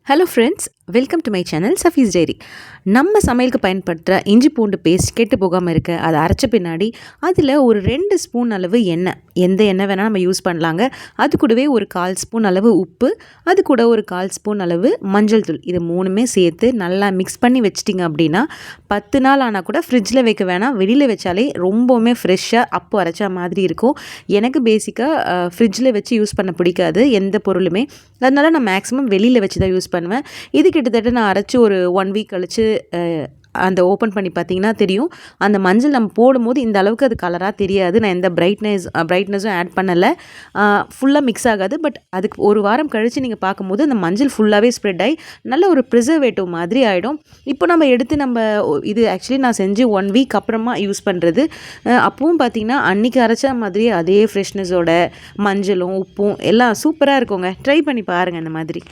Hello friends, welcome to my channel Safee's Diary. நம்ம சமையலுக்கு பயன்படுத்துகிற இஞ்சி பூண்டு பேஸ்ட் கெட்டு போகாமல் இருக்க அதை அரைச்ச பின்னாடி அதில் ஒரு 2 ஸ்பூன் அளவு எண்ணெய், எந்த எண்ணெய் வேணால் நம்ம யூஸ் பண்ணலாங்க. அது கூடவே ஒரு 1/4 ஸ்பூன் அளவு உப்பு, அது கூட ஒரு 1/4 ஸ்பூன் அளவு மஞ்சள் தூள், இது மூணுமே சேர்த்து நல்லா மிக்ஸ் பண்ணி வச்சிட்டிங்க அப்படின்னா 10 நாள் ஆனால் கூட ஃப்ரிட்ஜில் வைக்க வேணாம், வெளியில் வச்சாலே ரொம்பவுமே ஃப்ரெஷ்ஷாக அப்போ அரைச்ச மாதிரி இருக்கும். எனக்கு பேசிக்காக ஃப்ரிட்ஜில் வச்சு யூஸ் பண்ண பிடிக்காது எந்த பொருளுமே, அதனால் நான் மேக்ஸிமம் வெளியில் வச்சு தான் யூஸ் பண்ணுவேன். இது கிட்டத்தட்ட நான் அரைச்சி ஒரு 1 வீக் கழித்து அந்த ஓப்பன் பண்ணி பார்த்தீங்கன்னா தெரியும். அந்த மஞ்சள் நம்ம போடும்போது இந்த அளவுக்கு அது கலராக தெரியாது. நான் எந்த பிரைட்னஸும் ஆட் பண்ணலை, ஃபுல்லாக மிக்ஸ் ஆகாது. பட் அதுக்கு ஒரு வாரம் கழித்து நீங்கள் பார்க்கும்போது அந்த மஞ்சள் ஃபுல்லாகவே ஸ்ப்ரெட் ஆகி நல்ல ஒரு ப்ரிசர்வேட்டிவ் மாதிரி ஆகிடும். இப்போ நம்ம எடுத்து இது ஆக்சுவலி நான் செஞ்சு 1 வீக் அப்புறமா யூஸ் பண்ணுறது. அப்பவும் பார்த்திங்கன்னா அன்றைக்கி அரைச்ச மாதிரி அதே ஃப்ரெஷ்னஸோட மஞ்சளும் உப்பும் எல்லாம் சூப்பராக இருக்குங்க. ட்ரை பண்ணி பாருங்கள் இந்த மாதிரி.